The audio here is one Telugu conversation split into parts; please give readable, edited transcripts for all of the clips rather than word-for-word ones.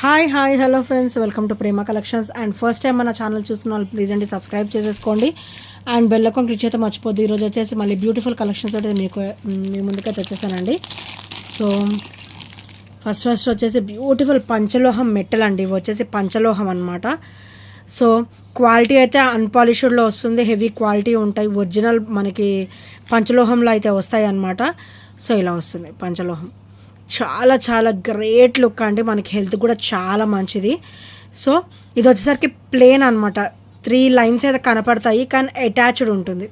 Hi hello friends, welcome to Prema collections. And first time మన ఛానల్ చూస్తున్న వాళ్ళు ప్లీజ్ అండి సబ్స్క్రైబ్ చేసేసుకోండి అండ్ బెల్ ఐకాన్ క్లిక్ చేస్తే మర్చిపోద్దు. ఈరోజు వచ్చేసి మళ్ళీ బ్యూటిఫుల్ కలెక్షన్స్ అయితే మీ ముందుకైతే వచ్చేసానండి. సో ఫస్ట్ వచ్చేసి బ్యూటిఫుల్ పంచలోహం మెట్టల్ అండి. ఇవి వచ్చేసి పంచలోహం అనమాట. సో క్వాలిటీ అయితే అన్పాలిష్డ్లో వస్తుంది, హెవీ క్వాలిటీ ఉంటాయి, ఒరిజినల్ మనకి పంచలోహంలో అయితే వస్తాయి అన్నమాట. సో ఇలా వస్తుంది పంచలోహం, చాలా చాలా గ్రేట్ లుక్ అండి, మనకి హెల్త్ కూడా చాలా మంచిది. సో ఇది వచ్చేసరికి ప్లేన్ అనమాట, 3 లైన్స్ అయితే కనపడతాయి కానీ అటాచ్డ్ ఉంటుంది.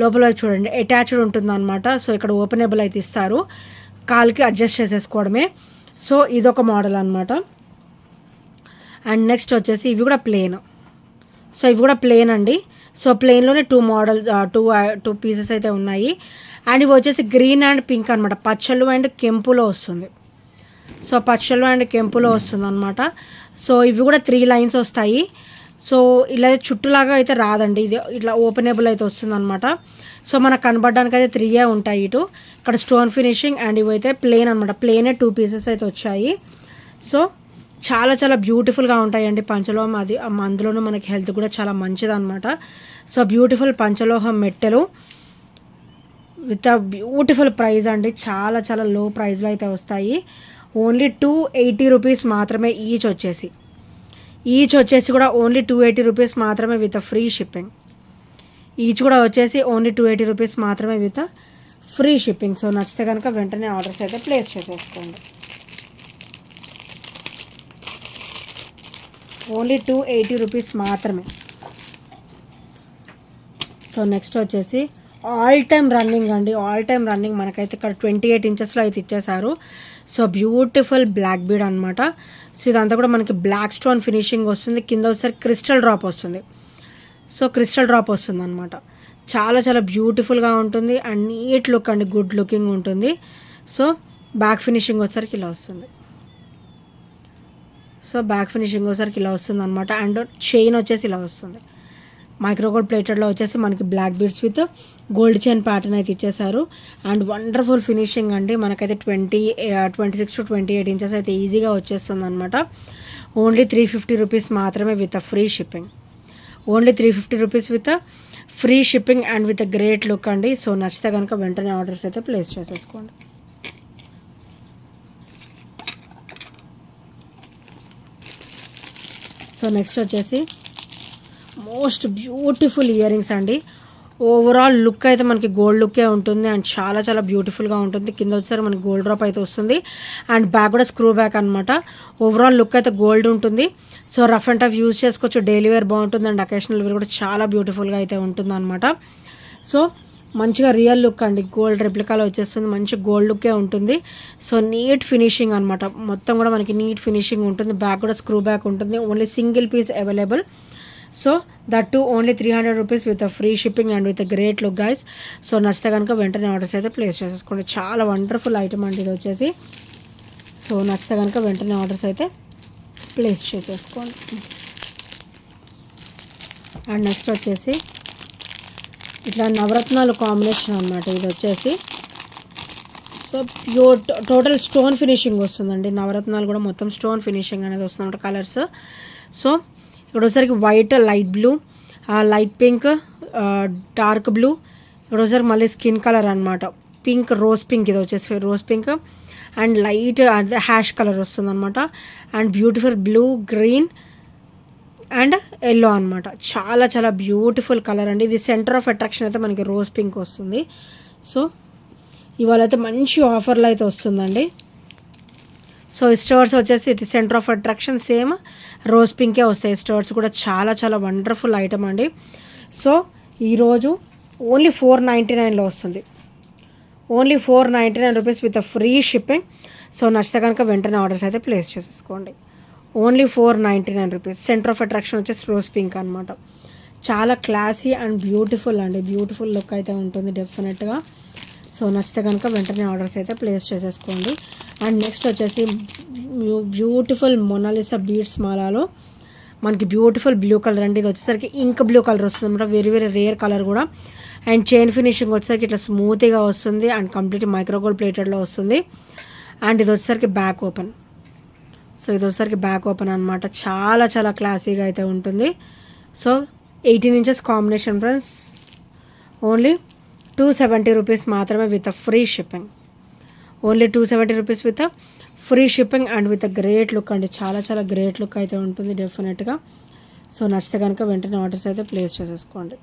లోపల చూడండి అటాచ్డ్ ఉంటుంది అనమాట. సో ఇక్కడ ఓపెనబుల్ అయితే ఇస్తారు, కాల్కి అడ్జస్ట్ చేసేసుకోవడమే. సో ఇదొక మోడల్ అనమాట. అండ్ నెక్స్ట్ వచ్చేసి ఇవి కూడా ప్లేన్. సో ఇవి కూడా ప్లేన్ అండి. సో ప్లేన్లోనే 2 మోడల్స్, టూ పీసెస్ అయితే ఉన్నాయి. అండ్ ఇవి వచ్చేసి గ్రీన్ అండ్ పింక్ అనమాట, పచ్చలు అండ్ కెంపులో వస్తుంది. సో పచ్చలు అండ్ కెంపులో వస్తుంది అనమాట. సో ఇవి కూడా 3 లైన్స్ వస్తాయి. సో ఇలా చుట్టులాగా అయితే రాదండి, ఇది ఇట్లా ఓపెనబుల్ అయితే వస్తుంది అనమాట. సో మనకు కనబడడానికి అయితే 3 ఉంటాయి ఇటు. ఇక్కడ స్టోన్ ఫినిషింగ్ అండ్ ఇవి అయితే ప్లేన్ అనమాట, ప్లేనే 2 పీసెస్ అయితే వచ్చాయి. సో చాలా చాలా బ్యూటిఫుల్గా ఉంటాయండి పంచలోహం, అది అందులోనూ మనకి హెల్త్ కూడా చాలా మంచిదన్నమాట. సో బ్యూటిఫుల్ పంచలోహం మెట్టెలు విత్ అ బ్యూటిఫుల్ ప్రైస్ అండి, చాలా చాలా లో ప్రైస్లో అయితే వస్తాయి. ఓన్లీ 280 రూపీస్ మాత్రమే ఈచ్ వచ్చేసి కూడా ఓన్లీ 280 రూపీస్ మాత్రమే విత్ ఫ్రీ షిప్పింగ్. ఈచ్ కూడా వచ్చేసి ఓన్లీ 280 రూపీస్ మాత్రమే విత్ ఫ్రీ షిప్పింగ్. సో నచ్చితే కనుక వెంటనే ఆర్డర్స్ అయితే ప్లేస్ చేసేసుకోండి. ఓన్లీ 280 రూపీస్ మాత్రమే. సో నెక్స్ట్ వచ్చేసి ఆల్ టైమ్ రన్నింగ్ అండి, ఆల్ టైమ్ రన్నింగ్ మనకైతే ఇక్కడ 28 ఇంచెస్లో అయితే ఇచ్చేసారు. సో బ్యూటిఫుల్ బ్లాక్ బీడ్ అనమాట. సో ఇదంతా కూడా మనకి బ్లాక్ స్టోన్ ఫినిషింగ్ వస్తుంది, కింద ఒకసారి క్రిస్టల్ డ్రాప్ వస్తుంది. సో క్రిస్టల్ డ్రాప్ వస్తుంది అనమాట, చాలా చాలా బ్యూటిఫుల్గా ఉంటుంది అండ్ నీట్ లుక్ అండి, గుడ్ లుకింగ్ ఉంటుంది. సో బ్యాక్ ఫినిషింగ్ వచ్చేసరికి ఇలా వస్తుంది. సో బ్యాక్ ఫినిషింగ్ వచ్చేసరికి ఇలా వస్తుంది అనమాట. అండ్ చైన్ వచ్చేసి ఇలా వస్తుంది, మైక్రోగోల్డ్ ప్లేటెడ్లో వచ్చేసి మనకి black beads with gold chain pattern అయితే ఇచ్చేసారు. అండ్ వండర్ఫుల్ ఫినిషింగ్ అండి, మనకైతే 26 to 28 ఇంచెస్ అయితే ఈజీగా వచ్చేస్తుంది అనమాట. ఓన్లీ 350 రూపీస్ మాత్రమే with free shipping. Only 350 rupees with free shipping and with great look అండి. సో నచ్చితే కనుక వెంటనే ఆర్డర్స్ అయితే ప్లేస్ చేసేసుకోండి. సో నెక్స్ట్ వచ్చేసి మోస్ట్ బ్యూటిఫుల్ ఇయర్ రింగ్స్ అండి. ఓవరాల్ లుక్ అయితే మనకి గోల్డ్ లుక్కే ఉంటుంది అండ్ చాలా చాలా బ్యూటిఫుల్గా ఉంటుంది. కింద వచ్చేసరికి మనకి గోల్డ్ డ్రాప్ అయితే వస్తుంది అండ్ బ్యాక్ కూడా స్క్రూ బ్యాక్ అనమాట. ఓవరాల్ లుక్ అయితే గోల్డ్ ఉంటుంది. So rough and tough use చేసుకోవచ్చు, డైలీ వేర్ బాగుంటుంది అండ్ అకేషనల్ వేర్ కూడా చాలా బ్యూటిఫుల్గా అయితే ఉంటుంది అనమాట. సో మంచిగా రియల్ లుక్ అండి, గోల్డ్ రెప్లికాలో వచ్చేస్తుంది, మంచి గోల్డ్ లుక్కే ఉంటుంది. సో నీట్ ఫినిషింగ్ అనమాట, మొత్తం కూడా మనకి నీట్ ఫినిషింగ్ ఉంటుంది. బ్యాక్ కూడా స్క్రూ బ్యాక్ ఉంటుంది, only single piece available. So that too only 300 rupees with free shipping and with great look guys. So నచ్చితే కనుక వెంటనే ఆర్డర్స్ అయితే ప్లేస్ చేసేసుకోండి. చాలా వండర్ఫుల్ ఐటమ్ అండి ఇది వచ్చేసి. సో నచ్చితే కనుక వెంటనే ఆర్డర్స్ అయితే ప్లేస్ చేసేసుకోండి. అండ్ నెక్స్ట్ వచ్చేసి ఇట్లా నవరత్నాలు కాంబినేషన్ అనమాట ఇది వచ్చేసి. So pure total stone finishing వస్తుందండి, నవరత్నాలు కూడా మొత్తం స్టోన్ ఫినిషింగ్ అనేది వస్తుందన్నమాట కలర్స్. సో ఇక్కడ వచ్చేసరికి white, light blue, light pink, dark blue, ఇక్కడ వచ్చేసరికి మళ్ళీ స్కిన్ కలర్ అనమాట, పింక్, రోజ్ పింక్, ఇది వచ్చేసి rose pink and light ash colour వస్తుంది అనమాట. And beautiful blue, green and yellow అనమాట, చాలా చాలా బ్యూటిఫుల్ కలర్ అండి. ఇది సెంటర్ ఆఫ్ అట్రాక్షన్ అయితే మనకి రోజ్ పింక్ వస్తుంది. సో ఇవాళ అయితే మంచి ఆఫర్లో అయితే వస్తుందండి. సో స్టర్స్ వచ్చేసి ఇది center of attraction, same rose పింకే వస్తాయి స్టర్స్ కూడా, చాలా చాలా వండర్ఫుల్ ఐటమ్ అండి. సో ఈరోజు ఓన్లీ 499లో వస్తుంది, only 499 rupees with free shipping. So నచ్చితే కనుక వెంటనే ఆర్డర్స్ అయితే ప్లేస్ చేసేసుకోండి. Only 499 rupees. Center of attraction వచ్చేసి రోజ్ పింక్ అనమాట, చాలా క్లాసీ అండ్ బ్యూటిఫుల్ అండి, బ్యూటిఫుల్ లుక్ అయితే ఉంటుంది డెఫినెట్గా. సో నచ్చితే కనుక వెంటనే ఆర్డర్స్ అయితే ప్లేస్ చేసేసుకోండి. అండ్ నెక్స్ట్ వచ్చేసి బ్యూటిఫుల్ మొనాలిసా బీడ్స్ మాలాలో మనకి బ్యూటిఫుల్ బ్లూ కలర్ అండి. ఇది వచ్చేసరికి ఇంక్ బ్లూ కలర్ వస్తుంది అనమాట, వెరీ వెరీ రేర్ కలర్ కూడా. అండ్ చైన్ ఫినిషింగ్ వచ్చేసరికి ఇట్లా స్మూత్గా వస్తుంది అండ్ కంప్లీట్ మైక్రోగోల్డ్ ప్లేటెడ్లో వస్తుంది. అండ్ ఇది వచ్చేసరికి బ్యాక్ ఓపెన్, సో ఇది వచ్చేసరికి బ్యాక్ ఓపెన్ అనమాట. చాలా చాలా క్లాసీగా అయితే ఉంటుంది. So 18 inches combination friends. Only 270 rupees మాత్రమే with free shipping. Only 270 rupees with free shipping and with great look అండి. చాలా చాలా గ్రేట్ లుక్ అయితే ఉంటుంది డెఫినెట్గా. సో నచ్చితే కనుక వెంటనే ఆర్డర్స్ అయితే ప్లేస్ చేసేసుకోండి.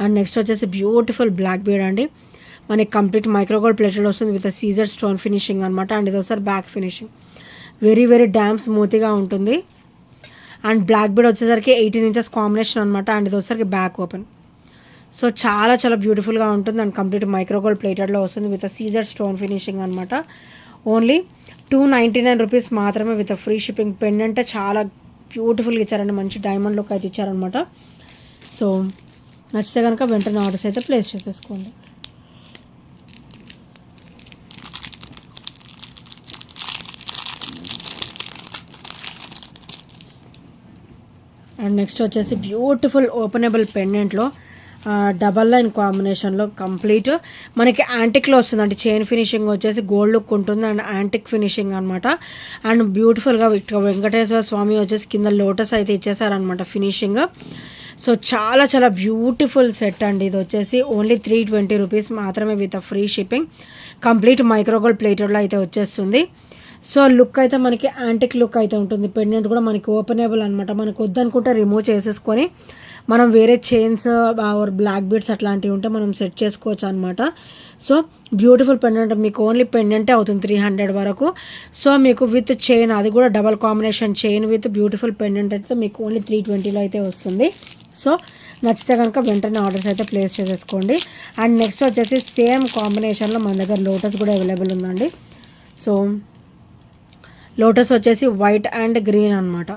అండ్ నెక్స్ట్ వచ్చేసి బ్యూటిఫుల్ బ్లాక్ బీడ్ అండి. మనకి కంప్లీట్ మైక్రోగోల్డ్ ప్లేటెడ్ వస్తుంది విత్ సీజర్ స్టోన్ ఫినిషింగ్ అనమాట. అండ్ ఇది ఒకసారి back finishing very very dam స్మూత్గా ఉంటుంది. అండ్ బ్లాక్ బీడ్ వచ్చేసరికి 18 ఇంచెస్ కాంబినేషన్ అనమాట. అండ్ ఇది వచ్చేసరికి బ్యాక్ ఓపెన్. సో చాలా చాలా బ్యూటిఫుల్గా ఉంటుంది. అండ్ కంప్లీట్ మైక్రోగోల్డ్ ప్లేటెడ్లో వస్తుంది విత్ సీజర్ స్టోన్ ఫినిషింగ్ అనమాట. ఓన్లీ 299 రూపీస్ మాత్రమే విత్ ఫ్రీ షిప్పింగ్. పెండెంట్ చాలా బ్యూటిఫుల్గా ఇచ్చారండి. మంచి డైమండ్ లుక్ అయితే ఇచ్చారనమాట. సో నచ్చితే కనుక వెంటనే ఆర్డర్స్ అయితే ప్లేస్ చేసేసుకోండి. అండ్ నెక్స్ట్ వచ్చేసి బ్యూటిఫుల్ ఓపెనబుల్ పెండెంట్లో డబల్ లైన్ కాంబినేషన్లో కంప్లీట్ మనకి యాంటిక్లో వస్తుందండి. చైన్ ఫినిషింగ్ వచ్చేసి గోల్డ్ లుక్ ఉంటుంది అండ్ యాంటిక్ ఫినిషింగ్ అనమాట. అండ్ బ్యూటిఫుల్గా వెంకటేశ్వర స్వామి వచ్చేసి కింద లోటస్ అయితే ఇచ్చేసారనమాట ఫినిషింగ్. సో చాలా చాలా బ్యూటిఫుల్ సెట్ అండి. ఇది వచ్చేసి ఓన్లీ 320 రూపీస్ మాత్రమే with free shipping. Complete micro gold ప్లేటెడ్లో అయితే వచ్చేస్తుంది. సో లుక్ అయితే మనకి యాంటిక్ లుక్ అయితే ఉంటుంది. పెండెంట్ కూడా మనకి ఓపెనబుల్ అనమాట. మనకు వద్దనుకుంటే రిమూవ్ చేసేసుకొని మనం వేరే చైన్స్ ఆర్ బ్లాక్ బీడ్స్ అట్లాంటివి ఉంటే మనం సెట్ చేసుకోవచ్చు అనమాట. సో బ్యూటిఫుల్ పెండెంట్ మీకు ఓన్లీ పెండెంటే అవుతుంది 300 వరకు. సో మీకు విత్ చైన్ అది కూడా double combination chain with beautiful pendant అయితే మీకు ఓన్లీ 320లో అయితే వస్తుంది. సో నచ్చితే కనుక వెంటనే ఆర్డర్స్ అయితే ప్లేస్ చేసేసుకోండి. అండ్ నెక్స్ట్ వచ్చేసి సేమ్ కాంబినేషన్లో మన దగ్గర లోటస్ కూడా అవైలబుల్ ఉందండి. సో లోటస్ వచ్చేసి వైట్ అండ్ గ్రీన్ అనమాట.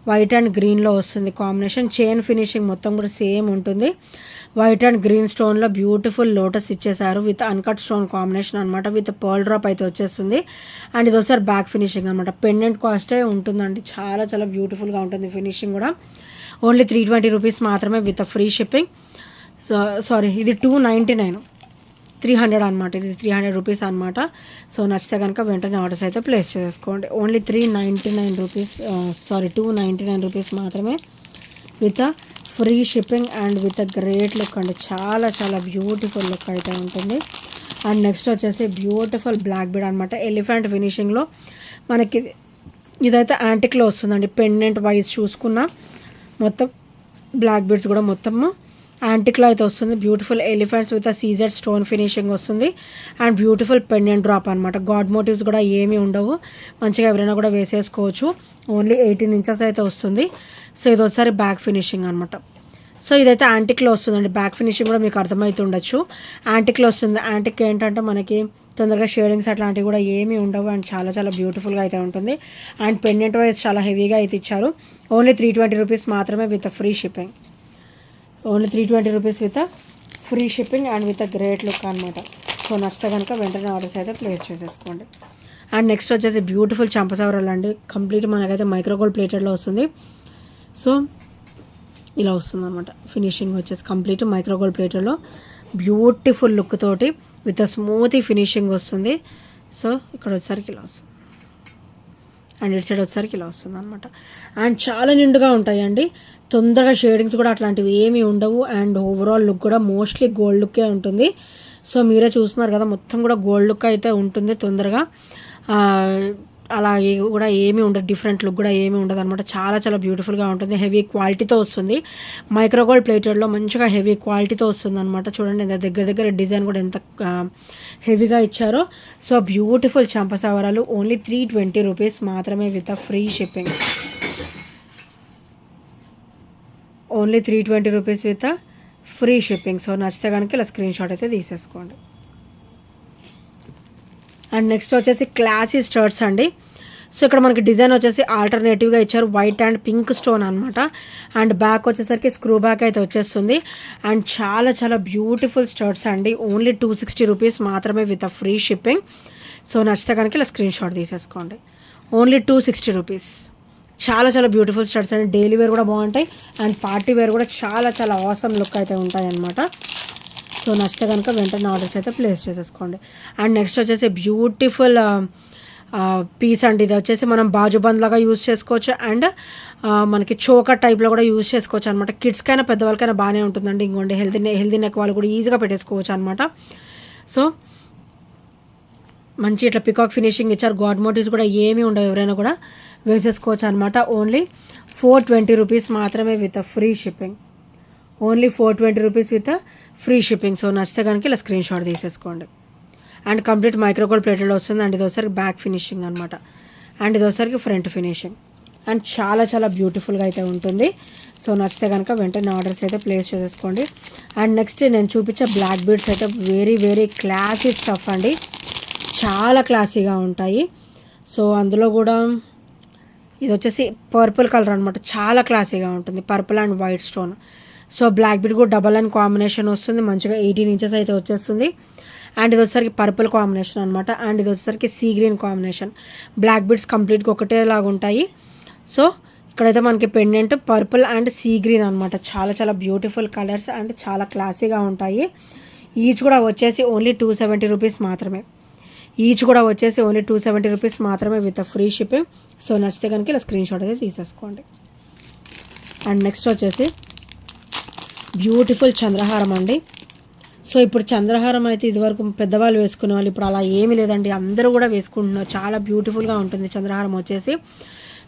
వైట్ అండ్ గ్రీన్లో వస్తుంది కాంబినేషన్. చైన్ ఫినిషింగ్ మొత్తం కూడా సేమ్ ఉంటుంది. వైట్ అండ్ గ్రీన్ స్టోన్లో బ్యూటిఫుల్ లోటస్ ఇచ్చేసారు విత్ అన్కట్ స్టోన్ కాంబినేషన్ అనమాట. విత్ పర్ల్ డ్రాప్ అయితే వచ్చేస్తుంది. అండ్ ఇది ఒకసారి బ్యాక్ ఫినిషింగ్ అనమాట. పెండెంట్ కాస్టే ఉంటుందండి. చాలా చాలా బ్యూటిఫుల్గా ఉంటుంది ఫినిషింగ్ కూడా. ఓన్లీ 320 రూపీస్ మాత్రమే with free shipping. So sorry ఇది 299, 300 అనమాట. ఇది 300 రూపీస్ అనమాట. సో నచ్చితే కనుక వెంటనే ఆర్డర్స్ అయితే ప్లేస్ చేసుకోండి. ఓన్లీ 399 రూపీస్ 299 రూపీస్ మాత్రమే with free shipping and with great look అండి. చాలా చాలా బ్యూటిఫుల్ లుక్ అయితే ఉంటుంది. అండ్ నెక్స్ట్ వచ్చేసి బ్యూటిఫుల్ బ్లాక్ బీడ్ అనమాట. ఎలిఫెంట్ ఫినిషింగ్లో మనకి ఇదైతే యాంటిక్లో వస్తుందండి. పెండెంట్ వైజ్ చూసుకున్న మొత్తం బ్లాక్ బీడ్స్ కూడా మొత్తము యాంటిక్లో అయితే వస్తుంది. Beautiful elephants with CZ stone finishing వస్తుంది. అండ్ బ్యూటిఫుల్ పెండెంట్ డ్రాప్ అనమాట. గాడ్ మోటివ్స్ కూడా ఏమీ ఉండవు. మంచిగా ఎవరైనా కూడా వేసేసుకోవచ్చు. ఓన్లీ 18 ఇంచెస్ అయితే వస్తుంది. సో ఇది ఒకసారి బ్యాక్ ఫినిషింగ్ అనమాట. సో ఇదైతే యాంటిక్లో వస్తుందండి. బ్యాక్ ఫినిషింగ్ కూడా మీకు అర్థమవుతుండొచ్చు. యాంటిక్లో వస్తుంది. యాంటిక్ ఏంటంటే మనకి తొందరగా షేడింగ్స్ అట్లాంటివి కూడా ఏమీ ఉండవు. అండ్ చాలా చాలా బ్యూటిఫుల్గా అయితే ఉంటుంది. అండ్ పెండెంట్ వైజ్ చాలా హెవీగా అయితే ఇచ్చారు. ఓన్లీ 320 రూపీస్ మాత్రమే with free shipping. Only 320 rupees with free shipping and with great look అనమాట. సో నచ్చితే కనుక వెంటనే ఆర్డర్స్ అయితే ప్లేస్ చేసేసుకోండి. అండ్ నెక్స్ట్ వచ్చేసి బ్యూటిఫుల్ చంపసవరాలు అండి. కంప్లీట్ మనకైతే మైక్రోగోల్డ్ ప్లేటెడ్లో వస్తుంది. సో ఇలా వస్తుంది అనమాట. ఫినిషింగ్ వచ్చేసి కంప్లీట్ మైక్రోగోల్డ్ ప్లేటెడ్లో బ్యూటిఫుల్ లుక్ తోటి విత్ స్మూతీ ఫినిషింగ్ వస్తుంది. సో ఇక్కడ వచ్చేసరికి ఇలా వస్తుంది. అండ్ ఇటు సైడ్ వచ్చేసరికి ఇలా వస్తుంది అనమాట. అండ్ చాలా నిండుగా ఉంటాయండి. తొందరగా షేడింగ్స్ కూడా అట్లాంటివి ఏమీ ఉండవు. అండ్ ఓవరాల్ లుక్ కూడా మోస్ట్లీ గోల్డ్ లుక్కే ఉంటుంది. సో మీరే చూస్తున్నారు కదా, మొత్తం కూడా గోల్డ్ లుక్ అయితే ఉంటుంది. తొందరగా అలా కూడా ఏమీ ఉండదు. డిఫరెంట్ లుక్ కూడా ఏమీ ఉండదు అనమాట. చాలా చాలా బ్యూటిఫుల్గా ఉంటుంది. హెవీ క్వాలిటీతో వస్తుంది. మైక్రోగోల్డ్ ప్లేటెడ్లో మంచిగా హెవీ క్వాలిటీతో వస్తుంది అనమాట. చూడండి దగ్గర దగ్గర డిజైన్ కూడా ఎంత హెవీగా ఇచ్చారో. సో బ్యూటిఫుల్ చంపసవరాలు ఓన్లీ 320 రూపీస్ మాత్రమే with free shipping. Only 320 rupees with free shipping. So నచ్చితే కనుక ఇలా స్క్రీన్ షాట్ అయితే తీసేసుకోండి. అండ్ నెక్స్ట్ వచ్చేసి క్లాసీ స్టర్ట్స్ అండి. సో ఇక్కడ మనకి డిజైన్ వచ్చేసి ఆల్టర్నేటివ్గా ఇచ్చారు. వైట్ అండ్ పింక్ స్టోన్ అనమాట. అండ్ బ్యాక్ వచ్చేసరికి స్క్రూ బ్యాక్ అయితే వచ్చేస్తుంది. అండ్ చాలా చాలా బ్యూటిఫుల్ స్టర్ట్స్ అండి. ఓన్లీ 260 రూపీస్ మాత్రమే విత్ ఫ్రీ షిప్పింగ్. సో నచ్చితే కనుక ఇలా స్క్రీన్ షాట్ తీసేసుకోండి. Only 260 rupees. చాలా చాలా బ్యూటిఫుల్ స్టర్ట్స్ అండి. డైలీ వేర్ కూడా బాగుంటాయి. అండ్ పార్టీ వేర్ కూడా చాలా చాలా ఆసమ్ లుక్ అయితే ఉంటాయి అన్నమాట. సో నచ్చితే కనుక వెంటనే ఆర్డర్స్ అయితే ప్లేస్ చేసేసుకోండి. అండ్ నెక్స్ట్ వచ్చేసి బ్యూటిఫుల్ పీస్ అండి. ఇది వచ్చేసి మనం బాజుబంద్ లాగా యూజ్ చేసుకోవచ్చు అండ్ మనకి చోకర్ టైప్లో కూడా యూజ్ చేసుకోవచ్చు అనమాట. కిడ్స్కైనా పెద్దవాళ్ళకైనా బాగానే ఉంటుందండి. ఇంకోండి హెల్తీ నెక్ వాళ్ళు కూడా ఈజీగా పెట్టేసుకోవచ్చు అనమాట. సో మంచి ఇట్లా పికాక్ ఫినిషింగ్ ఇచ్చారు. గాడ్ మోటివ్స్ కూడా ఏమీ ఉండవు, ఎవరైనా కూడా వేసేసుకోవచ్చు అనమాట. ఓన్లీ 420 రూపీస్ మాత్రమే with free shipping. Only 420 rupees with free shipping. So నచ్చితే కనుక ఇలా స్క్రీన్ షాట్ తీసేసుకోండి. అండ్ కంప్లీట్ మైక్రోగోల్డ్ ప్లేటెడ్ వస్తుంది. అండ్ ఇది ఒకసారి బ్యాక్ ఫినిషింగ్ అనమాట. అండ్ ఇది ఒకసారికి ఫ్రంట్ ఫినిషింగ్. అండ్ చాలా చాలా బ్యూటిఫుల్గా అయితే ఉంటుంది. సో నచ్చితే కనుక వెంటనే ఆర్డర్స్ అయితే ప్లేస్ చేసేసుకోండి. అండ్ నెక్స్ట్ నేను చూపించే బ్లాక్ బీడ్స్ అయితే వెరీ వెరీ క్లాసీ స్టఫ్ అండి. చాలా క్లాసీగా ఉంటాయి. సో అందులో కూడా ఇది వచ్చేసి పర్పుల్ కలర్ అనమాట. చాలా క్లాసీగా ఉంటుంది, purple and white stone. So black bead కూడా డబల్ అండ్ కాంబినేషన్ వస్తుంది. మంచిగా 18 ఇంచెస్ అయితే వచ్చేస్తుంది. అండ్ ఇది వచ్చేసరికి పర్పుల్ కాంబినేషన్ అనమాట. అండ్ ఇది వచ్చేసరికి sea green combination. Black beads కంప్లీట్గా ఒకటేలాగా ఉంటాయి. సో ఇక్కడైతే మనకి pendant purple and sea green అనమాట. చాలా చాలా బ్యూటిఫుల్ కలర్స్ అండ్ చాలా క్లాసీగా ఉంటాయి. ఈచ్ కూడా వచ్చేసి ఓన్లీ 270 రూపీస్ మాత్రమే. ఈచ్ కూడా వచ్చేసి ఓన్లీ 270 రూపీస్ మాత్రమే విత్ ఫ్రీ షిప్పింగ్. సో నచ్చితే కనుక ఇలా స్క్రీన్ షాట్ అయితే తీసేసుకోండి. అండ్ నెక్స్ట్ వచ్చేసి బ్యూటిఫుల్ చంద్రహారం అండి. సో ఇప్పుడు చంద్రహారం అయితే ఇదివరకు పెద్దవాళ్ళు వేసుకునే వాళ్ళు, ఇప్పుడు అలా ఏమీ లేదండి, అందరూ కూడా వేసుకుంటున్నారు. చాలా బ్యూటిఫుల్గా ఉంటుంది చంద్రహారం వచ్చేసి.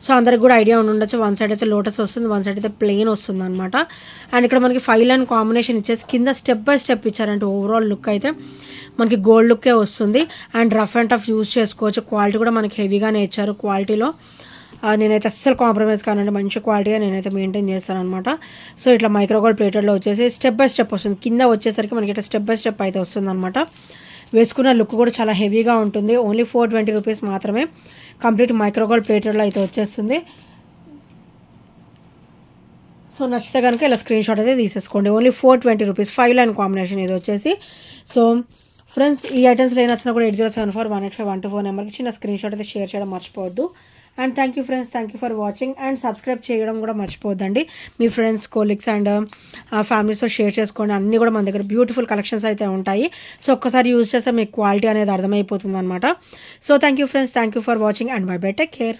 సో అందరికి కూడా ఐడియా ఉండొచ్చు. వన్ సైడ్ అయితే లోటస్ వస్తుంది, వన్ సైడ్ అయితే ప్లెయిన్ వస్తుంది అనమాట. అండ్ ఇక్కడ మనకి 5 లైన్ కాంబినేషన్ ఇచ్చేసి కింద స్టెప్ బై స్టెప్ ఇచ్చారంటే ఓవరాల్ లుక్ అయితే మనకి గోల్డ్ లుక్కే వస్తుంది. And rough and tough use చేసుకోవచ్చు. క్వాలిటీ కూడా మనకి హెవీగానే ఇచ్చారు. క్వాలిటీలో నేనైతే అస్సలు కాంప్రమైజ్ కానండి, మంచి క్వాలిటీగా నేనైతే మెయింటైన్ చేస్తాను అనమాట. సో ఇట్లా మైక్రోగోల్డ్ ప్లేటెడ్లో వచ్చేసి స్టెప్ బై స్టెప్ వస్తుంది. కింద వచ్చేసరికి మనకి ఇట్లా స్టెప్ బై స్టెప్ అయితే వస్తుంది అనమాట. వేసుకున్న లుక్ కూడా చాలా హెవీగా ఉంటుంది. ఓన్లీ 420 రూపీస్ మాత్రమే. కంప్లీట్ మైక్రోగోల్డ్ ప్లేటెడ్లో అయితే వచ్చేస్తుంది. సో నచ్చితే కనుక ఇలా స్క్రీన్ షాట్ అయితే తీసేసుకోండి. Only 420 rupees. 5 లైన్ కాంబినేషన్ ఇది వచ్చేసి. సో ఫ్రెండ్స్ ఈ ఐటమ్స్లో ఏ నచ్చినా కూడా 8074185124 నెంబర్కి చిన్న స్క్రీన్ షాట్ అయితే షేర్ చేయడం మర్చిపోవద్దు. And thank you friends, thank you for watching. And subscribe చేయడం కూడా మర్చిపోద్దండి. మీ ఫ్రెండ్స్, కోలీగ్స్ అండ్ ఫ్యామిలీస్తో షేర్ చేసుకోండి. అన్నీ కూడా మన దగ్గర బ్యూటిఫుల్ కలెక్షన్స్ అయితే ఉంటాయి. సో ఒక్కసారి యూజ్ చేస్తే మీకు క్వాలిటీ అనేది అర్థమైపోతుంది అనమాట. So thank you friends, thank you for watching and by by, take care.